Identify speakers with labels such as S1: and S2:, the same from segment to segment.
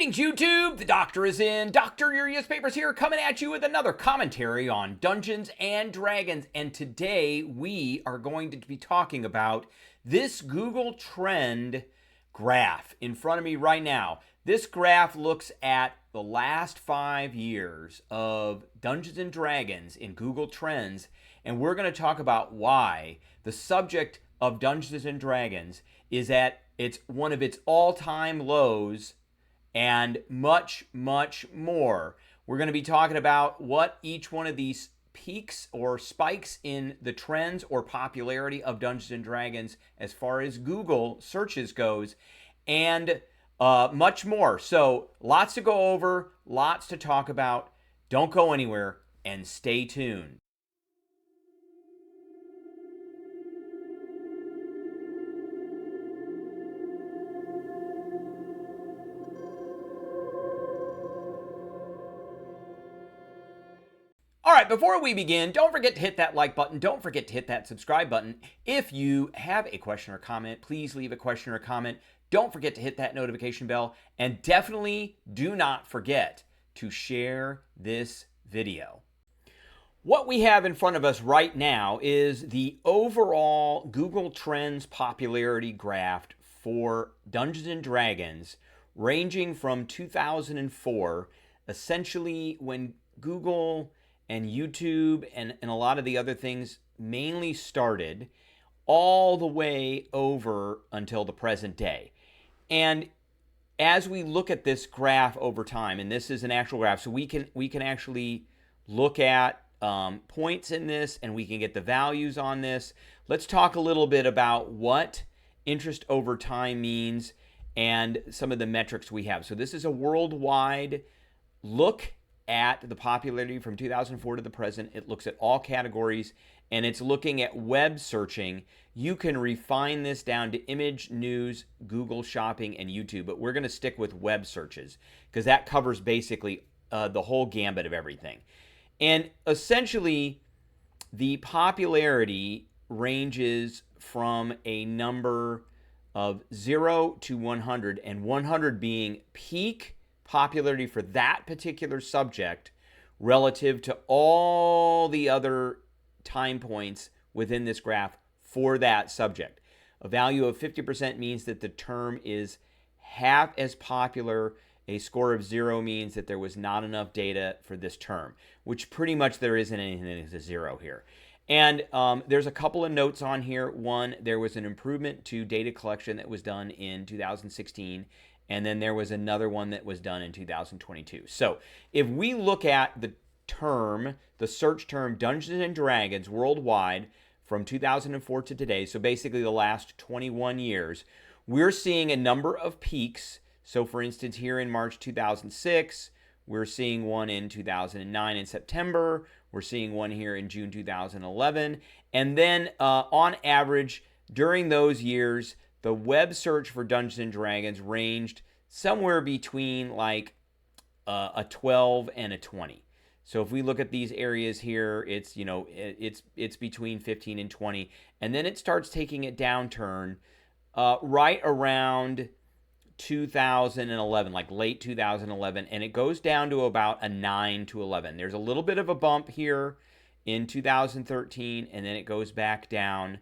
S1: Greetings, YouTube! The Doctor is in. Dr. Urias Papers here, coming at you with another commentary on Dungeons and Dragons. And today we are going to be talking about this Google Trend graph in front of me right now. This graph looks at the last 5 years of Dungeons and Dragons in Google Trends, and we're going to talk about why the subject of Dungeons and Dragons is at one of its all-time lows and much, much more. We're going to be talking about what each one of these peaks or spikes in the trends or popularity of Dungeons and Dragons as far as Google searches goes, and much more. So lots to go over, lots to talk about. Don't go anywhere and stay tuned. All right, before we begin, don't forget to hit that like button. Don't forget to hit that subscribe button. If you have a question or comment, please leave a question or comment. Don't forget to hit that notification bell. And definitely do not forget to share this video. What we have in front of us right now is the overall Google Trends popularity graph for Dungeons and Dragons, ranging from 2004, essentially when Google and YouTube and a lot of the other things mainly started, all the way over until the present day. And as we look at this graph over time, and this is an actual graph, so we can actually look at points in this, and we can get the values on this. Let's talk a little bit about what interest over time means and some of the metrics we have. So this is a worldwide look at the popularity from 2004 to the present. It looks at all categories, and it's looking at web searching. You can refine this down to image, news, Google Shopping, and YouTube, but we're going to stick with web searches because that covers basically the whole gambit of everything. And essentially, the popularity ranges from a number of 0 to 100, and 100 being peak popularity for that particular subject relative to all the other time points within this graph for that subject. A value of 50% means that the term is half as popular. A score of 0 means that there was not enough data for this term, which pretty much there isn't anything that is a 0 here. And there's a couple of notes on here. One, there was an improvement to data collection that was done in 2016. And then there was another one that was done in 2022. So if we look at the search term Dungeons and Dragons worldwide from 2004 to today, so basically the last 21 years, we're seeing a number of peaks. So for instance, here in March 2006, we're seeing one in 2009 in September. We're seeing one here in June 2011. And then on average, during those years, the web search for Dungeons and Dragons ranged somewhere between like a 12 and a 20. So if we look at these areas here, it's it's between 15 and 20, and then it starts taking a downturn right around 2011, like late 2011, and it goes down to about a 9 to 11. There's a little bit of a bump here in 2013, and then it goes back down.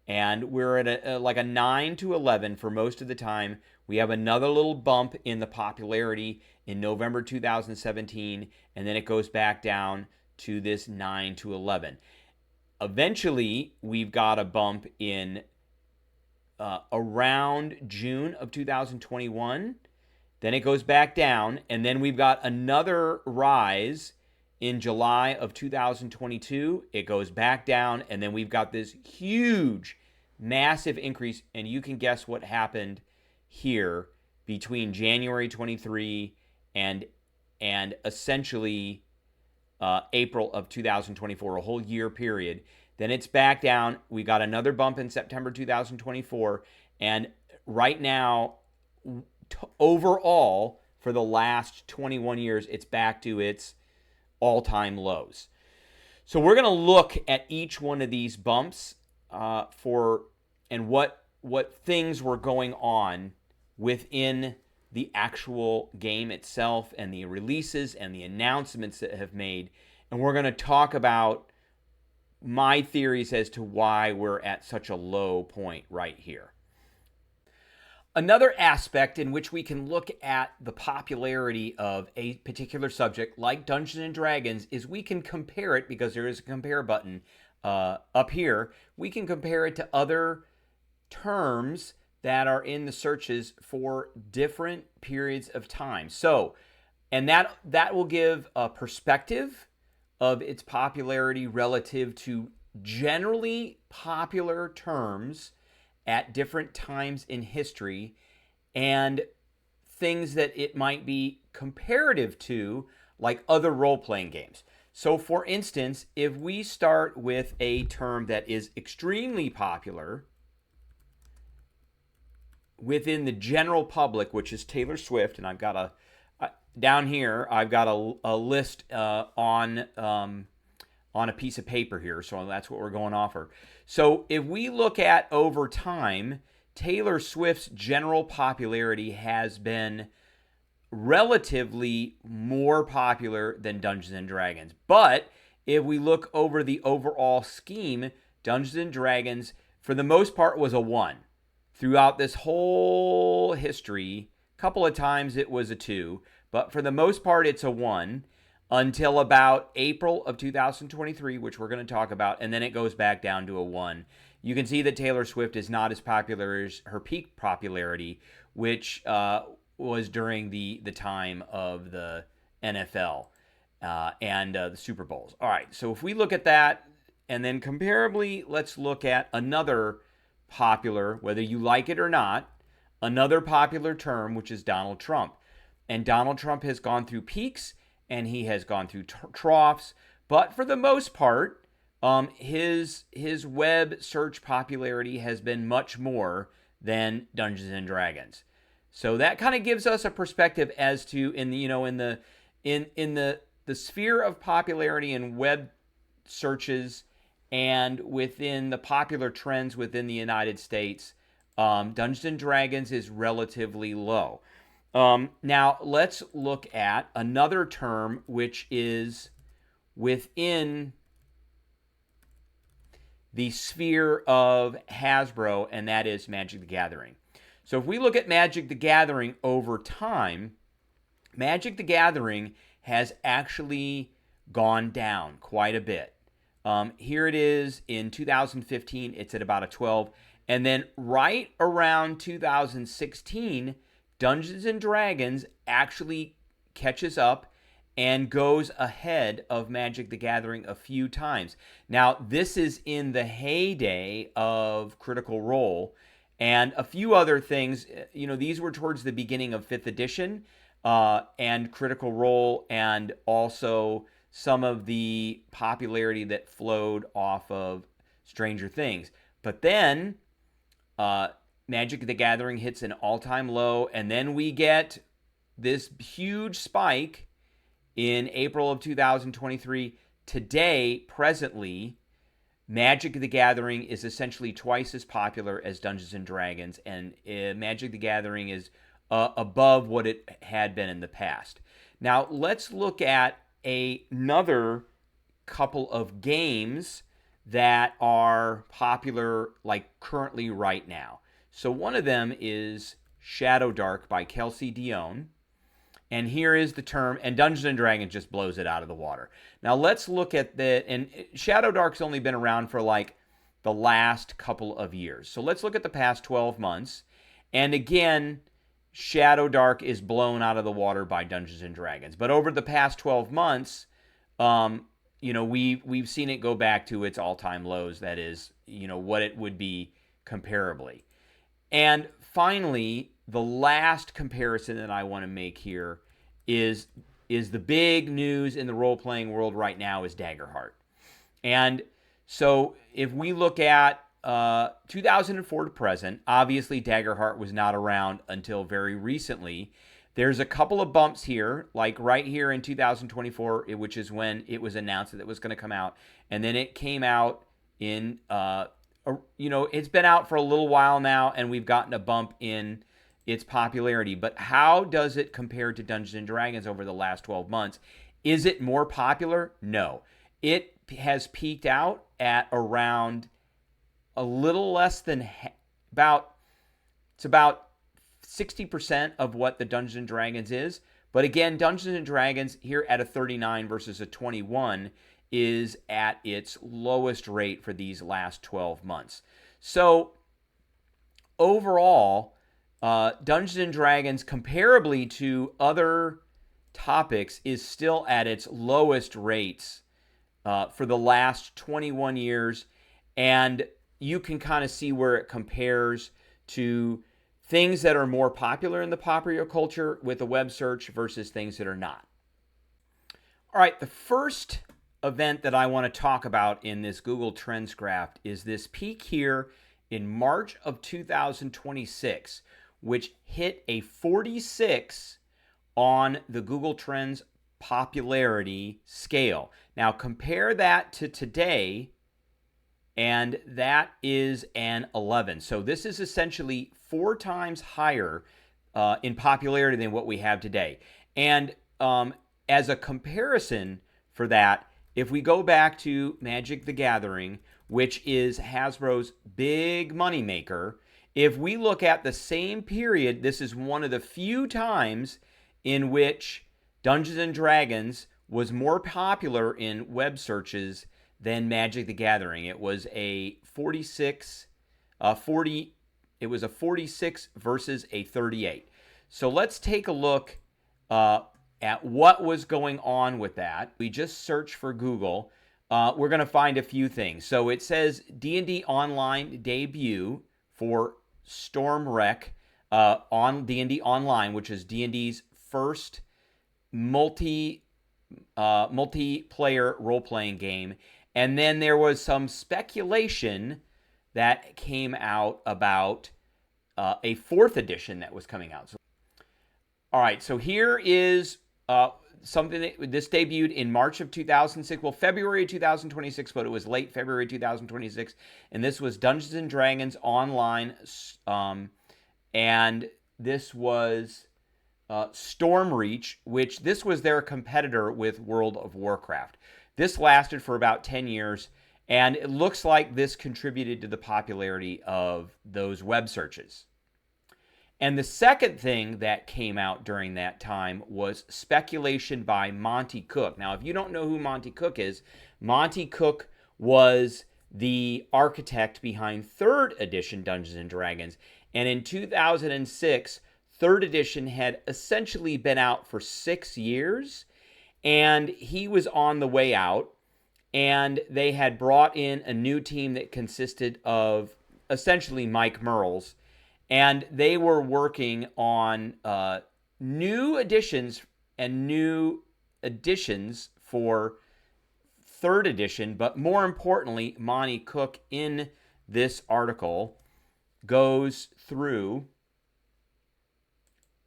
S1: And we're at like a 9 to 11 for most of the time. We have another little bump in the popularity in November 2017, and then it goes back down to this 9 to 11. Eventually, we've got a bump in around June of 2021. Then it goes back down, and then we've got another rise in July of 2022, it goes back down, and then we've got this huge, massive increase, and you can guess what happened here between January 23 and essentially April of 2024, a whole year period. Then it's back down. We got another bump in September 2024, and right now, overall, for the last 21 years, it's back to its all-time lows. So we're going to look at each one of these bumps and what things were going on within the actual game itself and the releases and the announcements that have made. And we're going to talk about my theories as to why we're at such a low point right here. Another aspect in which we can look at the popularity of a particular subject like Dungeons and Dragons is we can compare it, because there is a compare button up here. We can compare it to other terms that are in the searches for different periods of time. So, and that will give a perspective of its popularity relative to generally popular terms at different times in history, and things that it might be comparative to, like other role-playing games. So for instance, if we start with a term that is extremely popular within the general public, which is Taylor Swift, and I've got down here, I've got a list on a piece of paper here, so that's what we're going off of. So if we look at over time, Taylor Swift's general popularity has been relatively more popular than Dungeons and Dragons. But if we look over the overall scheme, Dungeons and Dragons, for the most part, was a 1. Throughout this whole history, a couple of times it was a 2, but for the most part, it's a 1. Until about April of 2023, which we're going to talk about, and then it goes back down to a 1. You can see that Taylor Swift is not as popular as her peak popularity, which was during the time of the NFL and the Super Bowls. All right, so if we look at that, and then comparably, let's look at another popular, whether you like it or not, another popular term, which is Donald Trump. And Donald Trump has gone through peaks, and he has gone through troughs, but for the most part, his web search popularity has been much more than Dungeons and Dragons. So that kind of gives us a perspective as to in the sphere of popularity in web searches and within the popular trends within the United States, Dungeons and Dragons is relatively low. Now, let's look at another term which is within the sphere of Hasbro, and that is Magic the Gathering. So if we look at Magic the Gathering over time, Magic the Gathering has actually gone down quite a bit. Here it is in 2015, it's at about a 12. And then right around 2016, Dungeons and Dragons actually catches up and goes ahead of Magic the Gathering a few times. Now, this is in the heyday of Critical Role and a few other things. These were towards the beginning of 5th edition and Critical Role, and also some of the popularity that flowed off of Stranger Things. But then Magic the Gathering hits an all-time low, and then we get this huge spike in April of 2023. Today, presently, Magic the Gathering is essentially twice as popular as Dungeons and Dragons, and Magic the Gathering is above what it had been in the past. Now, let's look at another couple of games that are popular, like currently right now. So one of them is Shadow Dark by Kelsey Dion. And here is the term, and Dungeons and Dragons just blows it out of the water. Now let's look at and Shadow Dark's only been around for like the last couple of years. So let's look at the past 12 months. And again, Shadow Dark is blown out of the water by Dungeons and Dragons. But over the past 12 months, we've seen it go back to its all-time lows. That is, what it would be comparably. And finally, the last comparison that I want to make here is the big news in the role-playing world right now is Daggerheart. And so if we look at 2004 to present, obviously Daggerheart was not around until very recently. There's a couple of bumps here, like right here in 2024, which is when it was announced that it was going to come out. And then it came out in, it's been out for a little while now, and we've gotten a bump in its popularity. But how does it compare to Dungeons and Dragons over the last 12 months? Is it more popular? No. It has peaked out at around a little less than it's about 60% of what the Dungeons and Dragons is. But again, Dungeons and Dragons here at a 39 versus a 21 is at its lowest rate for these last 12 months. So overall, Dungeons and Dragons, comparably to other topics, is still at its lowest rates for the last 21 years. And you can kind of see where it compares to things that are more popular in the popular culture with a web search versus things that are not. All right, the first event that I want to talk about in this Google Trends graph is this peak here in March of 2026, which hit a 46 on the Google Trends popularity scale. Now compare that to today, and that is an 11. So this is essentially 4 times higher in popularity than what we have today. And as a comparison for that, if we go back to Magic the Gathering, which is Hasbro's big moneymaker, if we look at the same period, this is one of the few times in which Dungeons and Dragons was more popular in web searches than Magic the Gathering. It was a 46 versus a 38. So let's take a look at what was going on with that. We just search for Google. We're going to find a few things. So it says D&D Online debut for Storm Wreck on D&D Online, which is D&D's first multiplayer role-playing game. And then there was some speculation that came out about a 4th edition that was coming out. So, all right, so here is something that this debuted in March of 2006. Well, February of 2026, but it was late February 2026. And this was Dungeons and Dragons Online. And this was Stormreach, which this was their competitor with World of Warcraft. This lasted for about 10 years, and it looks like this contributed to the popularity of those web searches. And the second thing that came out during that time was speculation by Monty Cook. Now, if you don't know who Monty Cook is, Monty Cook was the architect behind 3rd edition Dungeons and Dragons. And in 2006, 3rd edition had essentially been out for 6 years, and he was on the way out, and they had brought in a new team that consisted of essentially Mike Merles, and they were working on new additions for 3rd edition. But more importantly, Monty Cook in this article goes through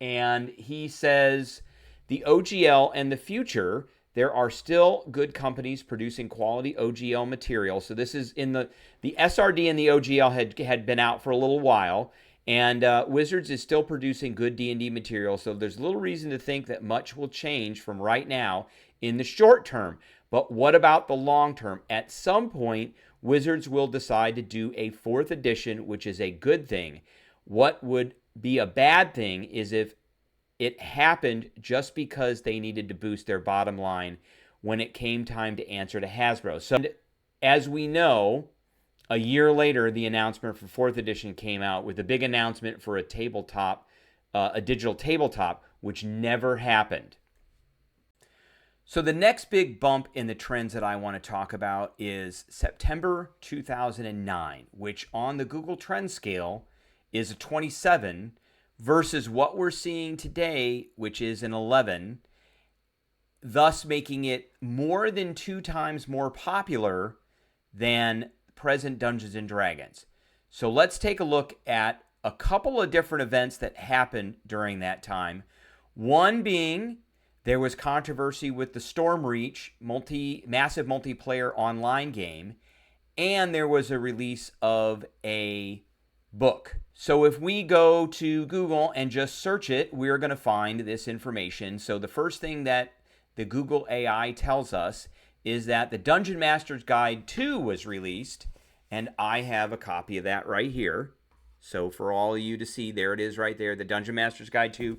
S1: and he says the OGL and the future, there are still good companies producing quality OGL material. So this is in the SRD and the OGL had been out for a little while, and Wizards is still producing good D&D material. So there's little reason to think that much will change from right now in the short term. But what about the long term? At some point, Wizards will decide to do a 4th edition, which is a good thing. What would be a bad thing is if it happened just because they needed to boost their bottom line when it came time to answer to Hasbro. So as we know, a year later, the announcement for 4th edition came out with a big announcement for a tabletop, a digital tabletop, which never happened. So the next big bump in the trends that I want to talk about is September 2009, which on the Google Trends scale is a 27 versus what we're seeing today, which is an 11, thus making it more than 2 times more popular than present Dungeons and Dragons. So let's take a look at a couple of different events that happened during that time. One being there was controversy with the Stormreach massive multiplayer online game, and there was a release of a book. So if we go to Google and just search it, we're going to find this information. So the first thing that the Google AI tells us is that the Dungeon Master's Guide 2 was released, and I have a copy of that right here. So for all of you to see, there it is right there, the Dungeon Master's Guide 2,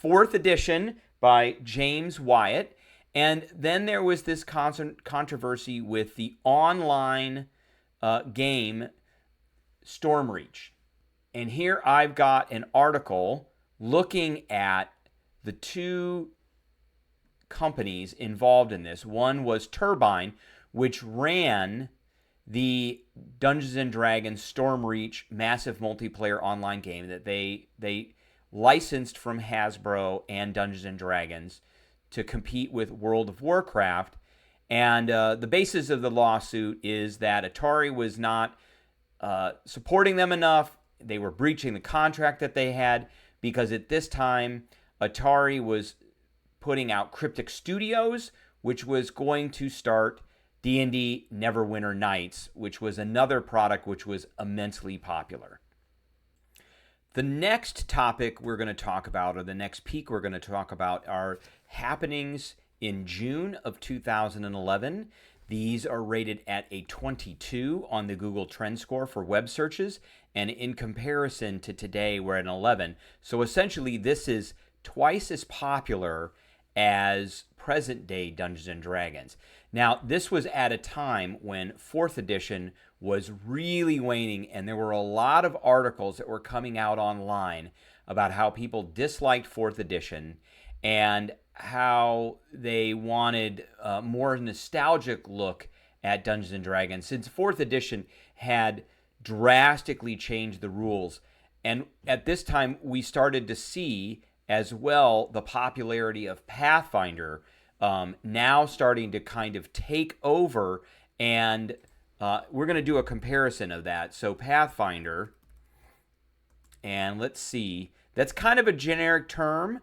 S1: 4th edition by James Wyatt. And then there was this controversy with the online game Stormreach. And here I've got an article looking at the two companies involved in this. One was Turbine, which ran the Dungeons and Dragons Stormreach massive multiplayer online game that they licensed from Hasbro and Dungeons and Dragons to compete with World of Warcraft. And the basis of the lawsuit is that Atari was not supporting them enough. They were breaching the contract that they had, because at this time Atari was putting out Cryptic Studios, which was going to start D&D Neverwinter Nights, which was another product which was immensely popular. The next topic we're going to talk about, or the next peak we're going to talk about, are happenings in June of 2011. These are rated at a 22 on the Google Trend Score for web searches, and in comparison to today, we're at an 11. So essentially, this is twice as popular as present-day Dungeons and Dragons. Now, this was at a time when 4th edition was really waning, and there were a lot of articles that were coming out online about how people disliked 4th edition and how they wanted a more nostalgic look at Dungeons and Dragons, since 4th edition had drastically changed the rules. And at this time, we started to see as well the popularity of Pathfinder now starting to kind of take over, and we're going to do a comparison of that. So Pathfinder, and let's see, that's kind of a generic term.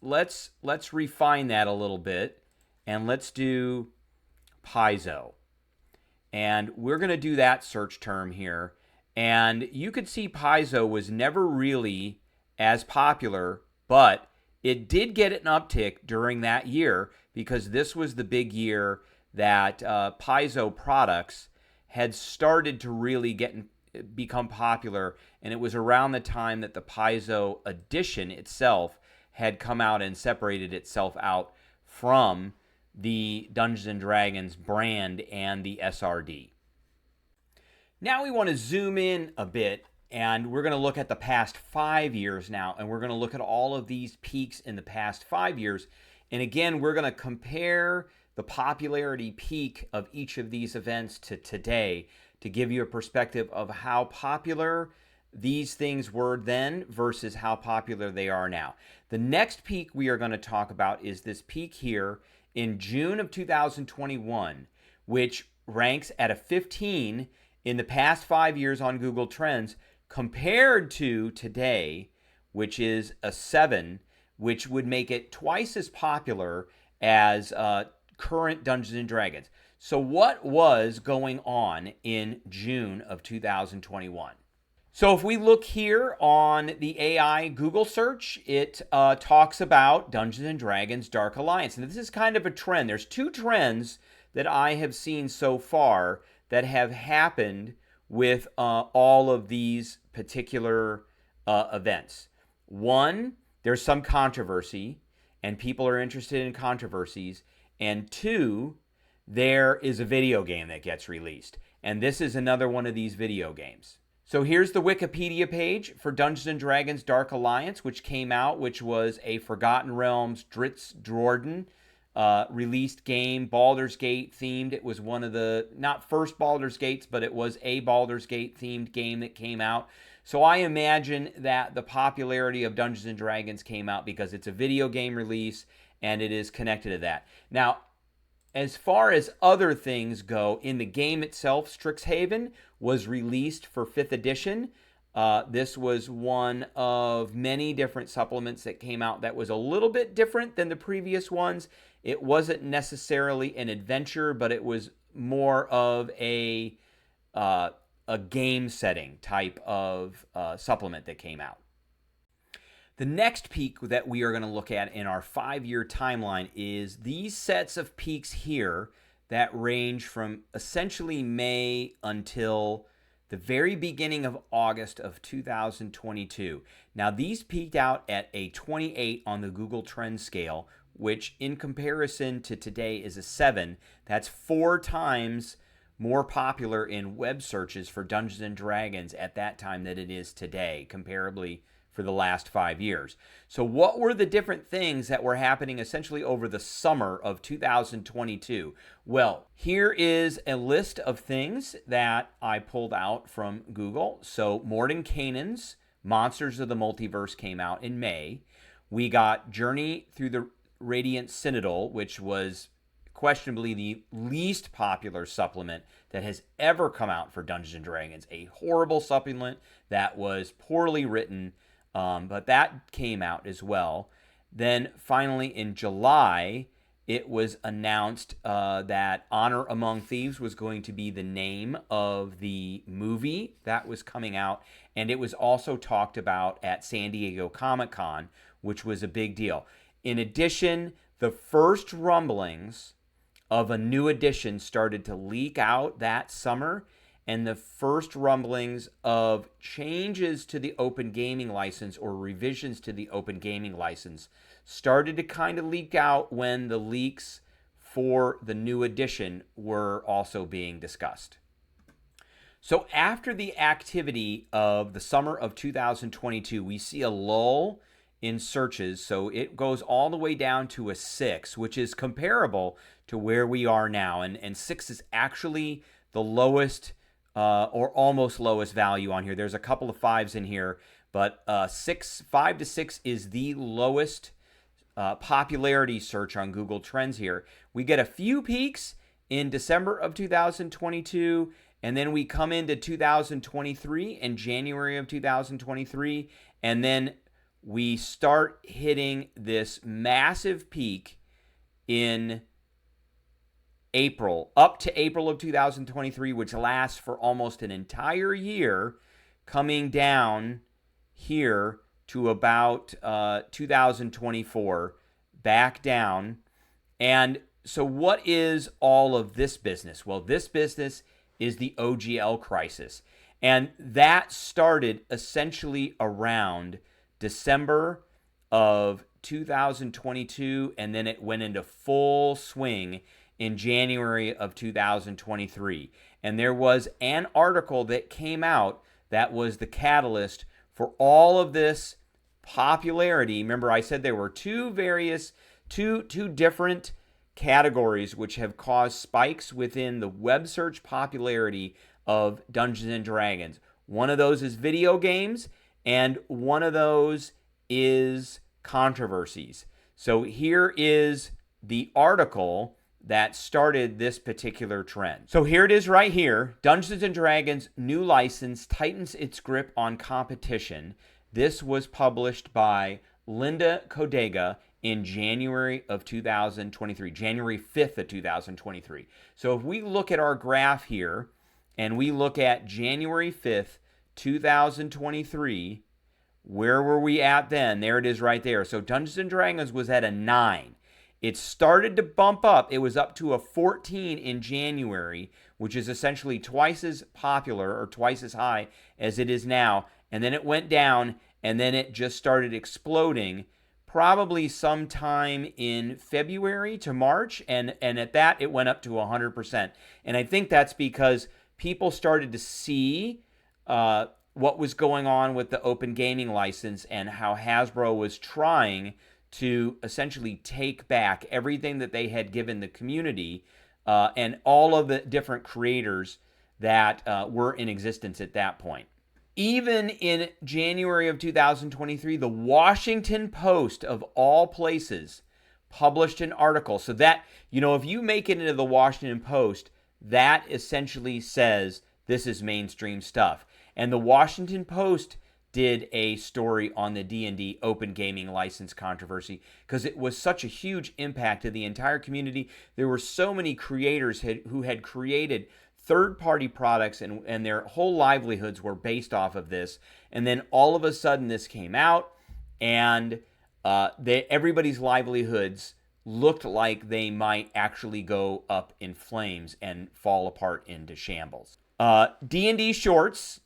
S1: Let's refine that a little bit, and let's do Paizo. And we're going to do that search term here. And you could see Paizo was never really as popular, but it did get an uptick during that year, because this was the big year that Paizo products had started to really become popular. And it was around the time that the Paizo edition itself had come out and separated itself out from the Dungeons & Dragons brand and the SRD. Now we want to zoom in a bit, and we're going to look at the past 5 years now, and we're going to look at all of these peaks in the past 5 years. And again, we're going to compare the popularity peak of each of these events to today to give you a perspective of how popular these things were then versus how popular they are now. The next peak we are going to talk about is this peak here in June of 2021, which ranks at a 15 in the past 5 years on Google Trends, compared to today, which is a 7, which would make it twice as popular as current Dungeons & Dragons. So what was going on in June of 2021? So if we look here on the AI Google search, it talks about Dungeons & Dragons Dark Alliance. And this is kind of a trend. There's two trends that I have seen so far that have happened with all of these particular events. One, there's some controversy, and people are interested in controversies. And two, there is a video game that gets released. And this is another one of these video games. So here's the Wikipedia page for Dungeons & Dragons Dark Alliance, which came out, which was a Forgotten Realms Dritz Jordan released game, Baldur's Gate themed. It was one of the, not first Baldur's Gates, but it was a Baldur's Gate themed game that came out. So I imagine that the popularity of Dungeons & Dragons came out because it's a video game release and it is connected to that. Now, as far as other things go, in the game itself, Strixhaven was released for 5th edition. This was one of many different supplements that came out that was a little bit different than the previous ones. It wasn't necessarily an adventure, but it was more of a a game setting type of supplement that came out. The next peak that we are going to look at in our 5-year timeline is these sets of peaks here that range from essentially May until the very beginning of August of 2022. Now, these peaked out at a 28 on the Google Trends scale, which in comparison to today is a 7. That's 4 times more popular in web searches for Dungeons and Dragons at that time than it is today, comparably for the last 5 years. So what were the different things that were happening essentially over the summer of 2022? Well, here is a list of things that I pulled out from Google. So Mordenkainen's Monsters of the Multiverse came out in May. We got Journey Through the Radiant Citadel, which was questionably the least popular supplement that has ever come out for Dungeons and Dragons. A horrible supplement that was poorly written, but that came out as well. Then finally in July, it was announced that Honor Among Thieves was going to be the name of the movie that was coming out. And it was also talked about at San Diego Comic-Con, which was a big deal. In addition, the first rumblings of a new edition started to leak out that summer, and the first rumblings of changes to the Open Gaming License or revisions to the Open Gaming License started to kind of leak out when the leaks for the new edition were also being discussed. So after the activity of the summer of 2022, we see a lull in searches. So it goes all the way down to a 6, which is comparable to where we are now. And 6 is actually the lowest or almost lowest value on here. There's a couple of 5s in here, but 5 to 6 is the lowest popularity search on Google Trends here. We get a few peaks in December of 2022, and then we come into 2023 and January of 2023, and then we start hitting this massive peak in April, up to April of 2023, which lasts for almost an entire year, coming down here to about 2024, back down. And so what is all of this business? Well, this business is the OGL crisis. And that started essentially around December of 2022, and then it went into full swing in January of 2023. And there was an article that came out that was the catalyst for all of this popularity. Remember, I said there were two different categories which have caused spikes within the web search popularity of Dungeons and Dragons. One of those is video games, and one of those is controversies. So here is the article that started this particular trend. So here it is right here. Dungeons and Dragons new license tightens its grip on competition. This was published by Linda Codega in January of 2023, January 5th of 2023. So if we look at our graph here and we look at January 5th, 2023, where were we at then? There it is right there. So Dungeons and Dragons was at a 9. It started to bump up. It was up to a 14 in January, which is essentially twice as popular or twice as high as it is now. And then it went down, and then it just started exploding probably sometime in February to March. And at that, it went up to 100%. And I think that's because people started to see what was going on with the Open Gaming License and how Hasbro was trying to essentially take back everything that they had given the community and all of the different creators that were in existence at that point. Even in January of 2023, the Washington Post, of all places, published an article. So that, if you make it into the Washington Post, that essentially says this is mainstream stuff. And the Washington Post did a story on the D&D Open Gaming License controversy because it was such a huge impact to the entire community. There were so many creators who had created third-party products, and their whole livelihoods were based off of this. And then all of a sudden this came out, and everybody's livelihoods looked like they might actually go up in flames and fall apart into shambles. D&D Shorts,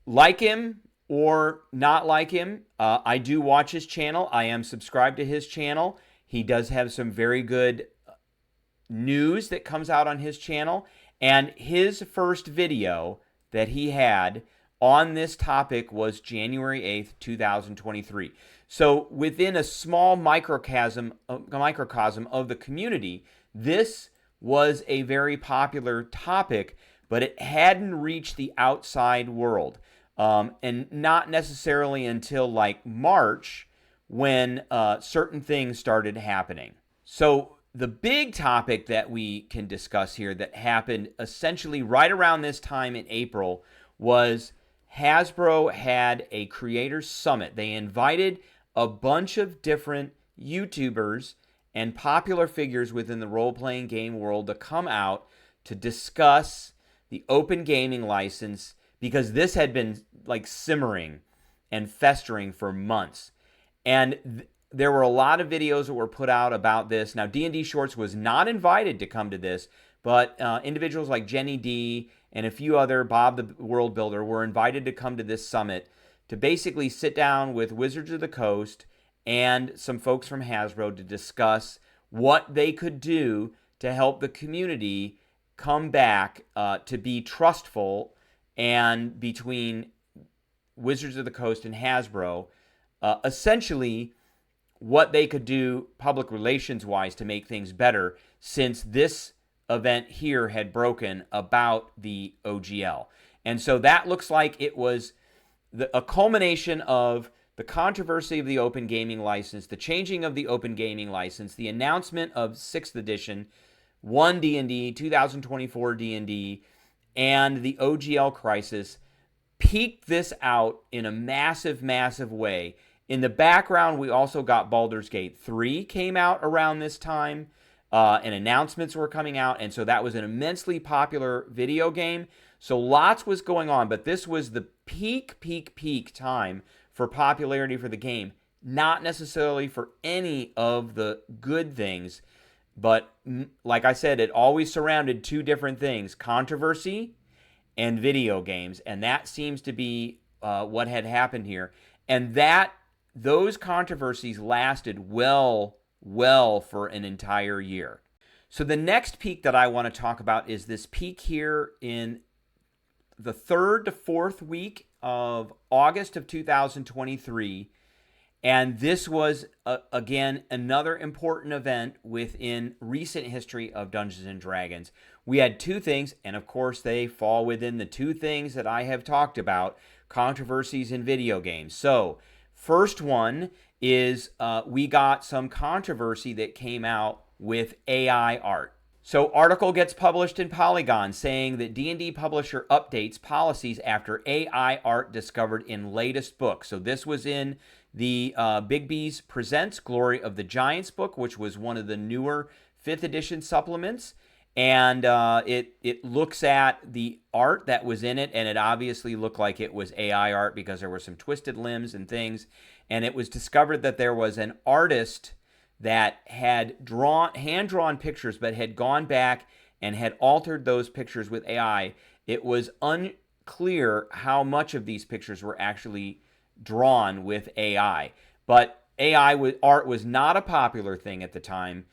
S1: like him or not like him, I do watch his channel. I am subscribed to his channel. He does have some very good news that comes out on his channel. And his first video that he had on this topic was January 8th, 2023. So within a small microcosm of the community, this was a very popular topic, but it hadn't reached the outside world. And not necessarily until like March when certain things started happening. So the big topic that we can discuss here that happened essentially right around this time in April was Hasbro had a creators summit. They invited a bunch of different YouTubers and popular figures within the role-playing game world to come out to discuss the open gaming license, because this had been like simmering and festering for months. And there were a lot of videos that were put out about this. Now, D&D Shorts was not invited to come to this, but individuals like Jenny D and a few other, Bob the World Builder, were invited to come to this summit to basically sit down with Wizards of the Coast and some folks from Hasbro to discuss what they could do to help the community come back to be trustful, and between Wizards of the Coast and Hasbro, essentially what they could do public relations wise to make things better, since this event here had broken about the OGL. And so that looks like it was a culmination of the controversy of the open gaming license, the changing of the open gaming license, the announcement of 6th edition, 1 D&D, 2024 D&D, and the OGL crisis peaked this out in a massive, massive way. In the background, we also got Baldur's Gate 3 came out around this time, and announcements were coming out, and so that was an immensely popular video game. So lots was going on, but this was the peak time for popularity for the game. Not necessarily for any of the good things, but like I said, it always surrounded two different things: controversy and video games, and that seems to be what had happened here. And those controversies lasted well for an entire year. So the next peak that I want to talk about is this peak here in the 3rd to 4th week of August of 2023. And this was, again, another important event within recent history of Dungeons & Dragons. We had two things, and of course they fall within the two things that I have talked about: controversies in video games. So, first one is we got some controversy that came out with AI art. So, article gets published in Polygon saying that D&D publisher updates policies after AI art discovered in latest book. So this was in the Big B's Presents Glory of the Giants book, which was one of the newer 5th edition supplements. And it looks at the art that was in it, and it obviously looked like it was AI art because there were some twisted limbs and things. And it was discovered that there was an artist that had hand-drawn pictures, but had gone back and had altered those pictures with AI. It was unclear how much of these pictures were actually drawn with AI. But AI art was not a popular thing at the time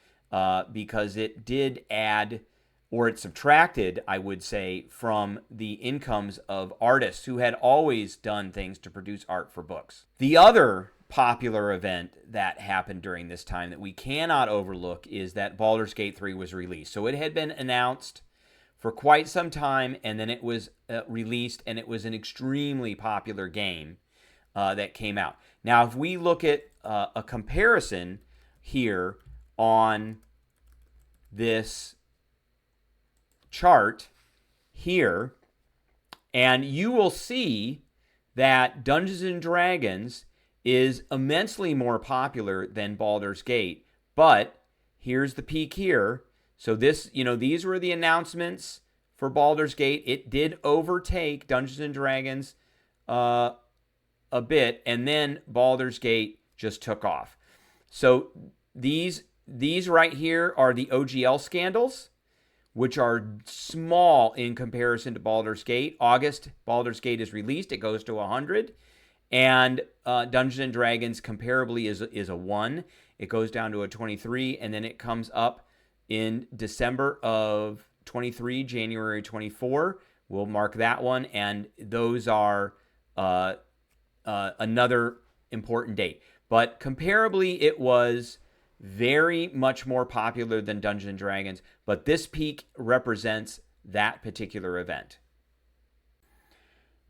S1: because it did add, or it subtracted, I would say, from the incomes of artists who had always done things to produce art for books. The other popular event that happened during this time that we cannot overlook is that Baldur's Gate 3 was released. So it had been announced for quite some time, and then it was released, and it was an extremely popular game that came out. Now, if we look at a comparison here on this chart here, and you will see that Dungeons & Dragons is immensely more popular than Baldur's Gate. But here's the peak here. So this, these were the announcements for Baldur's Gate. It did overtake Dungeons and Dragons a bit, and then Baldur's Gate just took off. So these right here are the OGL scandals, which are small in comparison to Baldur's Gate. August, Baldur's Gate is released. It goes to 100. And Dungeons and Dragons comparably is a 1. It goes down to a 23, and then it comes up in December of 23, January 24. We'll mark that one, and those are another important date. But comparably, it was very much more popular than Dungeons and Dragons, but this peak represents that particular event.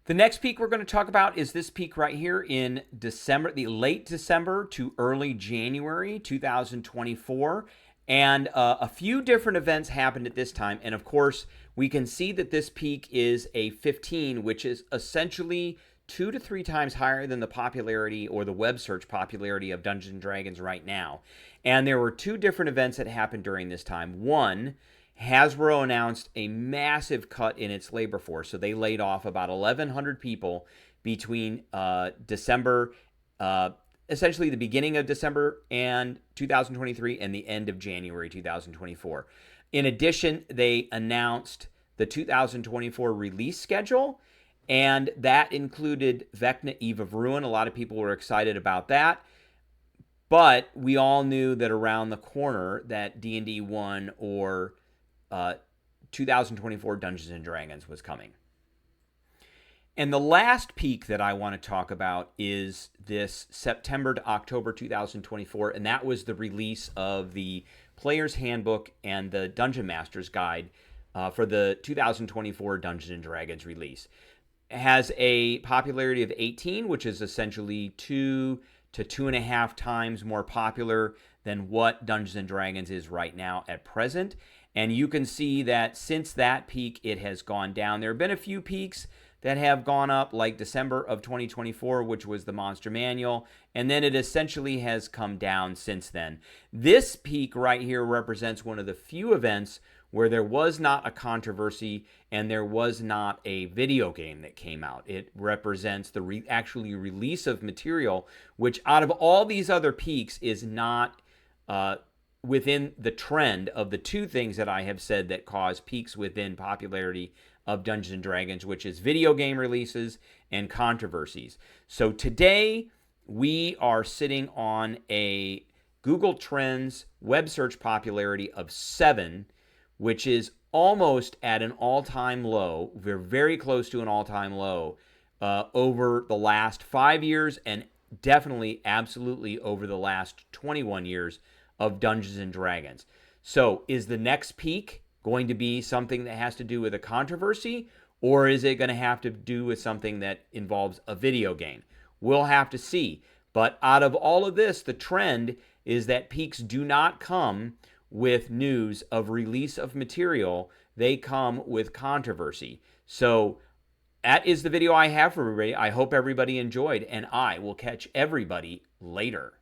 S1: The next peak we're going to talk about is this peak right here in December, the late December to early January 2024. And a few different events happened at this time. And of course, we can see that this peak is a 15, which is essentially 2 to 3 times higher than the popularity or the web search popularity of Dungeons and Dragons right now. And there were 2 different events that happened during this time. One, Hasbro announced a massive cut in its labor force. So they laid off about 1,100 people between December, essentially the beginning of December and 2023 and the end of January 2024. In addition, they announced the 2024 release schedule, and that included Vecna Eve of Ruin. A lot of people were excited about that. But we all knew that around the corner that D&D 1 or 2024 Dungeons and Dragons was coming. And the last peak that I want to talk about is this September to October 2024, and that was the release of the Player's Handbook and the Dungeon Master's Guide for the 2024 Dungeons and Dragons release. It has a popularity of 18, which is essentially 2 to 2.5 times more popular than what Dungeons and Dragons is right now at present. And you can see that since that peak, it has gone down. There have been a few peaks that have gone up, like December of 2024, which was the Monster Manual, and then it essentially has come down since then. This peak right here represents one of the few events where there was not a controversy and there was not a video game that came out. It represents the actually release of material, which out of all these other peaks is not within the trend of the 2 things that I have said that cause peaks within popularity of Dungeons and Dragons, which is video game releases and controversies. So today we are sitting on a Google Trends web search popularity of 7, which is almost at an all-time low. We're very close to an all-time low over the last 5 years and definitely, absolutely over the last 21 years of Dungeons and Dragons. So is the next peak going to be something that has to do with a controversy, or is it going to have to do with something that involves a video game? We'll have to see. But out of all of this, the trend is that peaks do not come with news of release of material. They come with controversy. So that is the video I have for everybody. I hope everybody enjoyed, and I will catch everybody later.